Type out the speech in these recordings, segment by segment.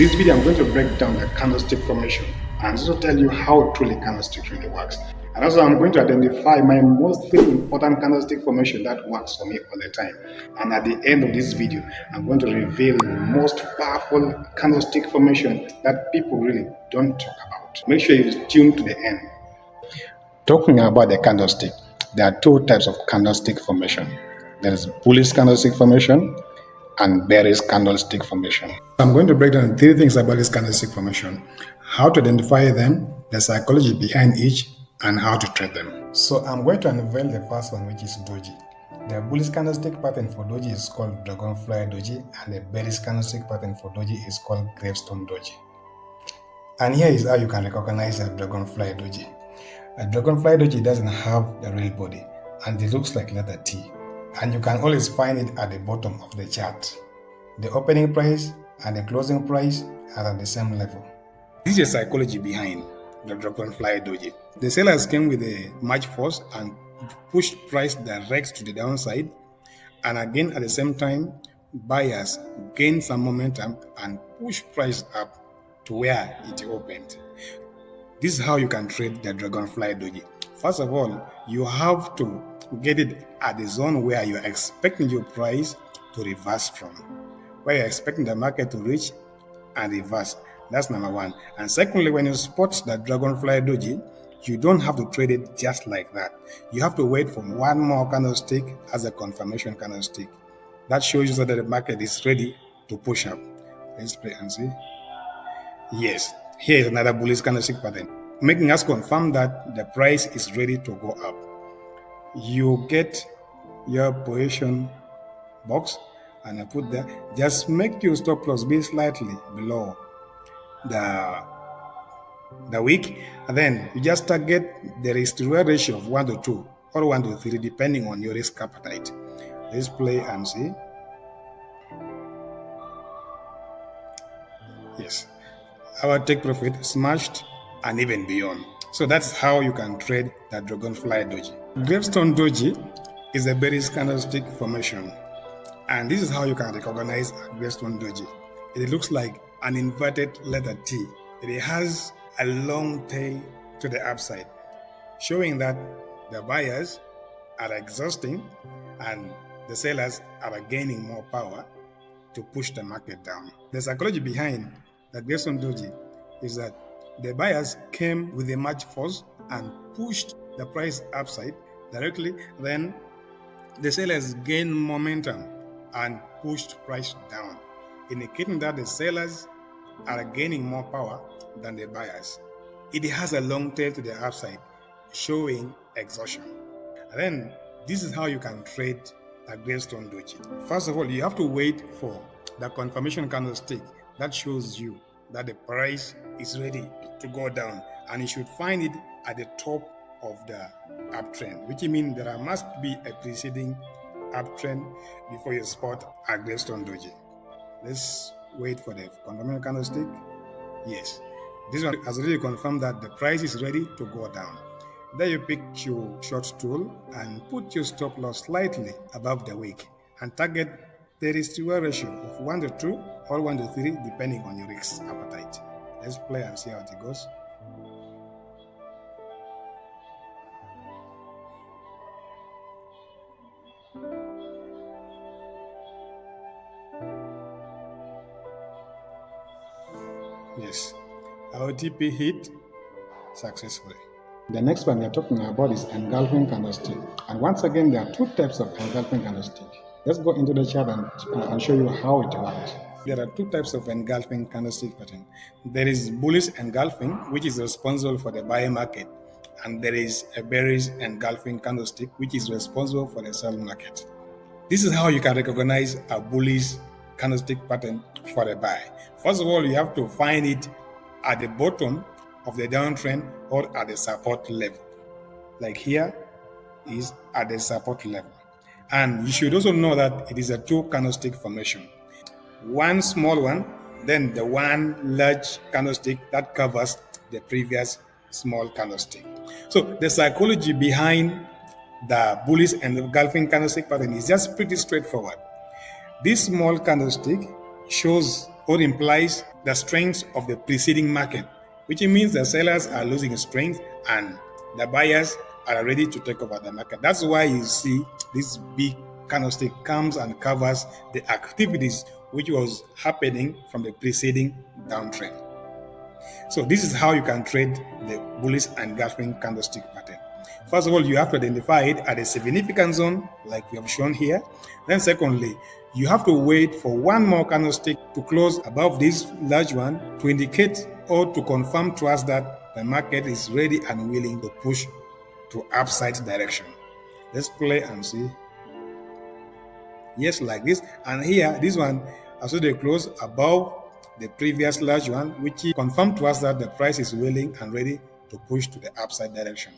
this video, I'm going to break down the candlestick formation and also tell you how truly candlestick really works. And also, I'm going to identify my most three important candlestick formation that works for me all the time. And at the end of this video, I'm going to reveal the most powerful candlestick formation that people really don't talk about. Make sure you tune to the end. Talking about the candlestick, there are two types of candlestick formation. There is bullish candlestick formation and bearish candlestick formation. I'm going to break down three things about this candlestick formation: how to identify them, the psychology behind each, and how to trade them. So I'm going to unveil the first one, which is doji. The bullish candlestick pattern for doji is called Dragonfly Doy, and the bearish candlestick pattern for doji is called Gravestone Doy. And here is how you can recognize a Dragonfly Doy. A Dragonfly Doy doesn't have the real body, and it looks like letter T. And you can always find it at the bottom of the chart. The opening price and the closing price are at the same level. This is the psychology behind the Dragonfly Doy. The sellers came with a March force and pushed price direct to the downside, and again at the same time, buyers gained some momentum and pushed price up to where it opened. This is how you can trade the Dragonfly Doy. First of all, you have to get it at the zone where you're expecting your price to reverse from, where you're expecting the market to reach and reverse. That's number one. And secondly, when you spot the Dragonfly Doy, you don't have to trade it just like that. You have to wait for one more candlestick as a confirmation candlestick. That shows you that the market is ready to push up. Let's play and see. Yes, here is another bullish candlestick pattern, making us confirm that the price is ready to go up. You get your position box and I put there, just make your stop loss be slightly below the wick, and then you just target the risk to reward ratio of 1 to 2 or 1 to 3 depending on your risk appetite. Let's play and see. Yes, our take profit smashed and even beyond. So that's how you can trade the Dragonfly Doy. Gravestone Doy is a bearish candlestick formation, and this is how you can recognize a Gravestone Doy. It looks like an inverted letter T. It has a long tail to the upside, showing that the buyers are exhausting and the sellers are gaining more power to push the market down. The psychology behind the Gravestone Doy is that the buyers came with a March force and pushed the price upside directly. Then the sellers gained momentum and pushed price down, indicating that the sellers are gaining more power than the buyers. It has a long tail to the upside, showing exhaustion. And then this is how you can trade a Gravestone Doy. First of all, you have to wait for the confirmation candlestick that shows you that the price is ready to go down, and you should find it at the top of the uptrend, which means there must be a preceding uptrend before you spot a Gravestone Doy. Let's wait for the confirmation candlestick. Yes, this one has already confirmed that the price is ready to go down. Then you pick your short tool and put your stop loss slightly above the wick and target the risk to reward ratio of 1 to 2 or 1 to 3 depending on your risk appetite. Let's play and see how it goes. Yes, our TP hit successfully. The next one we are talking about is engulfing candlestick. And once again, there are two types of engulfing candlestick. Let's go into the chart and show you how it works. There are two types of engulfing candlestick pattern. There is bullish engulfing, which is responsible for the buy market, and there is a bearish engulfing candlestick, which is responsible for the sell market. This is how you can recognize a bullish candlestick pattern for a buy. First of all, you have to find it at the bottom of the downtrend or at the support level. Like here is at the support level. And you should also know that it is a two candlestick formation. One small one, then the one large candlestick that covers the previous small candlestick. So the psychology behind the bullish and engulfing candlestick pattern is just pretty straightforward. This small candlestick shows or implies the strength of the preceding market, which means the sellers are losing strength and the buyers are ready to take over the market. That's why you see this big candlestick comes and covers the activities which was happening from the preceding downtrend. So this is how you can trade the bullish and engulfing candlestick pattern. First of all, you have to identify it at a significant zone, like we have shown here. Then secondly, you have to wait for one more candlestick to close above this large one to indicate or to confirm to us that the market is ready and willing to push to upside direction. Let's play and see. Yes, like this. And here, this one, as they close above the previous large one, which confirmed to us that the price is willing and ready to push to the upside direction.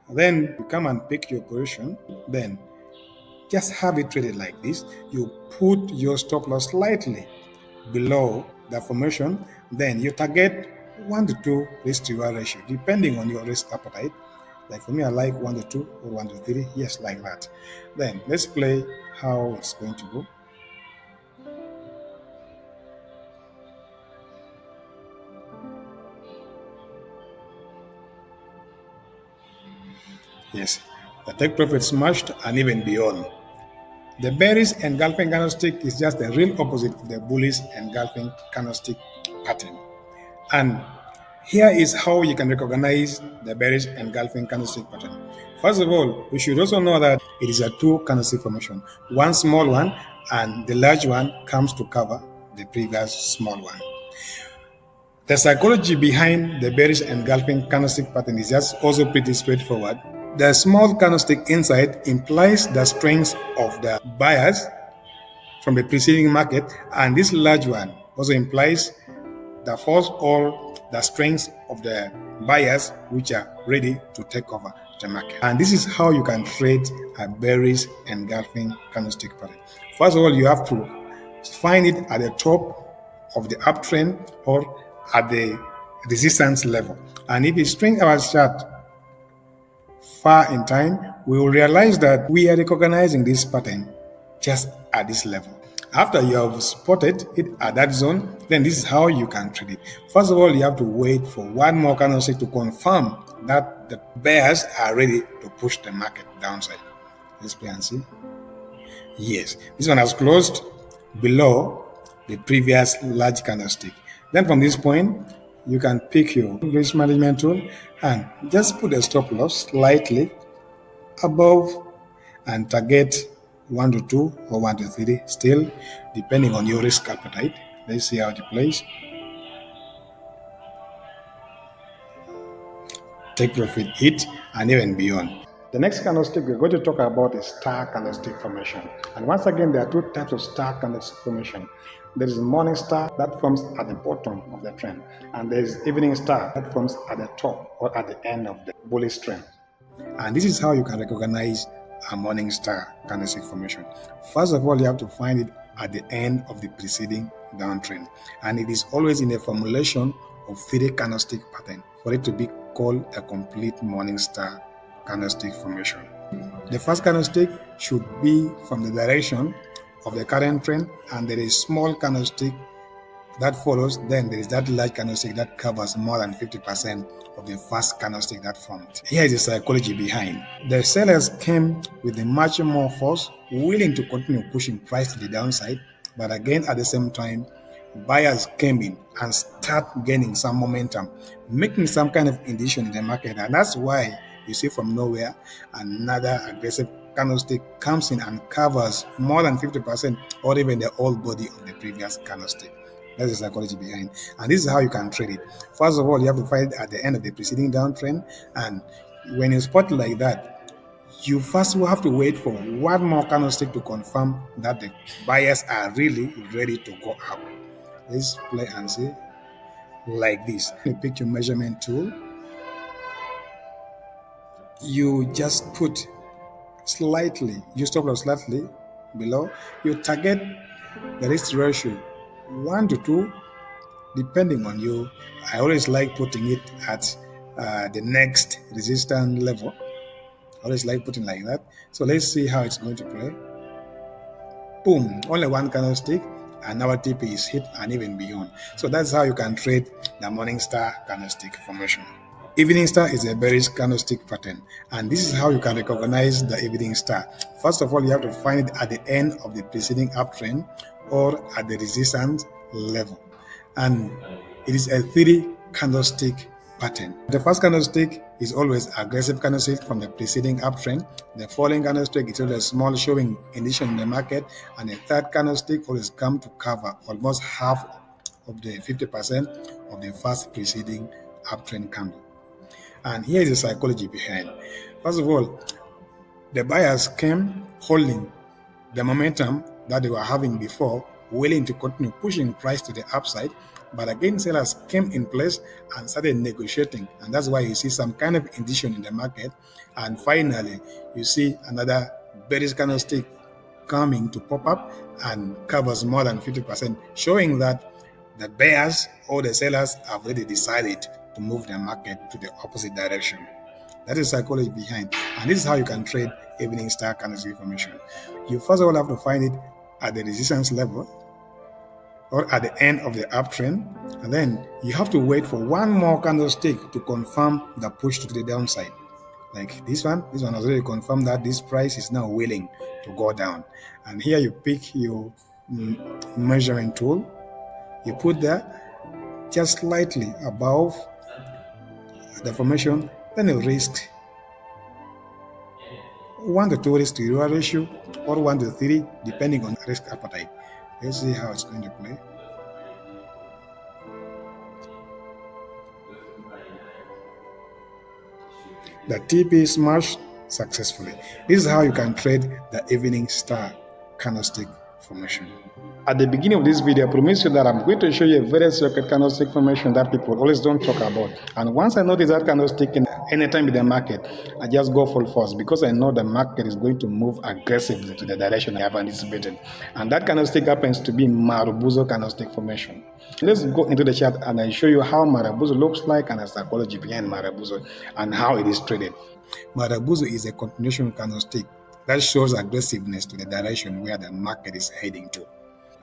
Then you come and pick your position. Then just have it traded like this. You put your stop loss slightly below the formation. Then you target 1 to 2 risk to reward ratio, depending on your risk appetite. Like for me, I like 1 to 2 or 1 to 3. Yes, like that. Then let's play how it's going to go. Yes, the take profit smashed and even beyond. The bearish engulfing candlestick is just the real opposite of the bullish engulfing candlestick pattern. And here is how you can recognize the bearish engulfing candlestick pattern. First of all, we should also know that it is a two candlestick formation. One small one and the large one comes to cover the previous small one. The psychology behind the bearish engulfing candlestick pattern is just also pretty straightforward. The small candlestick inside implies the strength of the buyers from the preceding market, and this large one also implies the force or the strength of the buyers which are ready to take over the market. And this is how you can trade a bearish engulfing candlestick pattern. First of all, you have to find it at the top of the uptrend or at the resistance level. And if you string our chart far in time, we will realize that we are recognizing this pattern just at this level. After you have spotted it at that zone, then this is how you can trade it. First of all, you have to wait for one more candlestick to confirm that the bears are ready to push the market downside. Let's play and see. Yes, this one has closed below the previous large candlestick. Then from this point, you can pick your risk management tool and just put a stop loss slightly above and target 1 to 2 or 1 to 3, still depending on your risk appetite. Let's see how it plays. Take profit, hit, and even beyond. The next candlestick we're going to talk about is star candlestick formation. And once again, there are two types of star candlestick formation. There is morning star that forms at the bottom of the trend, and there is evening star that forms at the top or at the end of the bullish trend. And this is how you can recognize a morning star candlestick formation. First of all, you have to find it at the end of the preceding downtrend, and it is always in a formulation of 3 candlestick pattern for it to be called a complete morning star candlestick formation. The first candlestick should be from the direction of the current trend, and there is small candlestick that follows. Then there is that large candlestick that covers more than 50% of the first candlestick that formed. Here is the psychology behind. The sellers came with a much more force, willing to continue pushing price to the downside, but again at the same time, buyers came in and start gaining some momentum, making some kind of indecision in the market, and that's why you see from nowhere another aggressive candlestick comes in and covers more than 50% or even the whole body of the previous candlestick. That's the psychology behind, and this is how you can trade it. First of all, you have to find it at the end of the preceding downtrend, and when you spot it like that, you first will have to wait for one more candlestick to confirm that the buyers are really ready to go up. Let's play and see like this. You pick your measurement tool. You just put slightly, you stop loss slightly below. You target the risk ratio 1 to 2, depending on you. I always like putting it at the next resistance level. I always like putting like that. So let's see how it's going to play. Boom, only one candlestick, and our TP is hit and even beyond. So that's how you can trade the morning star candlestick formation. Evening star is a bearish candlestick pattern, and this is how you can recognize the evening star. First of all, you have to find it at the end of the preceding uptrend or at the resistance level, and it is a 3 candlestick pattern. The first candlestick is always aggressive candlestick from the preceding uptrend. The following candlestick is always a small showing indication in the market, and the third candlestick always come to cover almost half of the 50% of the first preceding uptrend candle. And here is the psychology behind. First of all, the buyers came holding the momentum that they were having before, willing to continue pushing price to the upside, but again sellers came in place and started negotiating, and that's why you see some kind of indication in the market. And finally you see another bearish candlestick coming to pop up and covers more than 50%, showing that the buyers or the sellers have already decided to move the market to the opposite direction. That is psychology behind, and this is how you can trade evening star candlestick formation. You first of all have to find it at the resistance level or at the end of the uptrend, and then you have to wait for one more candlestick to confirm the push to the downside. Like this one has already confirmed that this price is now willing to go down. And here you pick your measuring tool, you put there just slightly above the formation, then you risk 1 to 2 risk to reward ratio or 1 to 3 depending on risk appetite. Let's see how it's going to play. The TP smashed successfully. This is how you can trade the evening star candlestick formation. At the beginning of this video, I promise you that I'm going to show you a very secret candlestick formation that people always don't talk about. And once I notice that candlestick in any time in the market, I just go full force because I know the market is going to move aggressively to the direction I have anticipated. And that candlestick happens to be Marabu candlestick formation. Let's go into the chart and I show you how Marabu looks like and the psychology behind Marabu and how it is traded. Marabu is a continuation candlestick that shows aggressiveness to the direction where the market is heading to.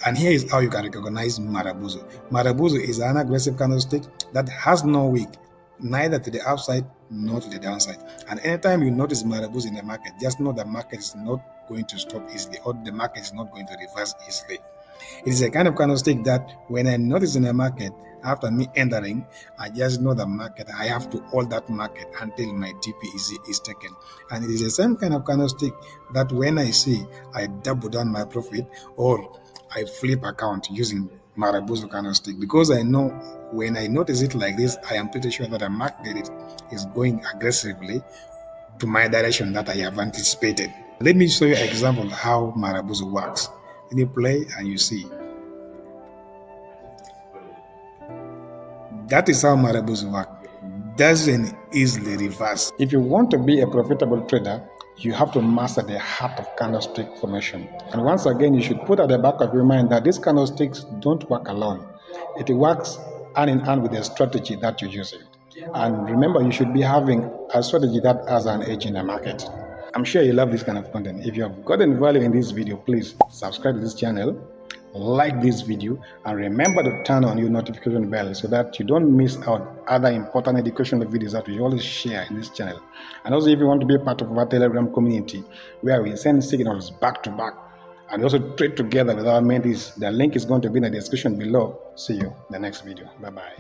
And here is how you can recognize Marabu. Marabu is an aggressive candlestick that has no wick, neither to the upside nor to the downside. And anytime you notice Marabu in the market, just know the market is not going to stop easily, or the market is not going to reverse easily. It is a kind of candlestick that when I notice in the market, after me entering, I just know the market. I have to hold that market until my TP is taken. And it is the same kind of candlestick that when I see, I double down my profit or I flip account using Marabu candlestick, because I know when I notice it like this, I am pretty sure that the market is going aggressively to my direction that I have anticipated. Let me show you an example of how Marabu works. Then you play and you see. That is how Marabu work. Doesn't easily reverse. If you want to be a profitable trader, you have to master the heart of candlestick formation. And once again, you should put at the back of your mind that these candlesticks don't work alone. It works hand in hand with the strategy that you're using. And remember, you should be having a strategy that has an edge in the market. I'm sure you love this kind of content. If you have gotten value in this video, please subscribe to this channel, like this video, and remember to turn on your notification bell so that you don't miss out other important educational videos that we always share in this channel. And also, if you want to be a part of our Telegram community where we send signals back to back and we also trade together with our mentees, the link is going to be in the description below. See you in the next video. Bye bye.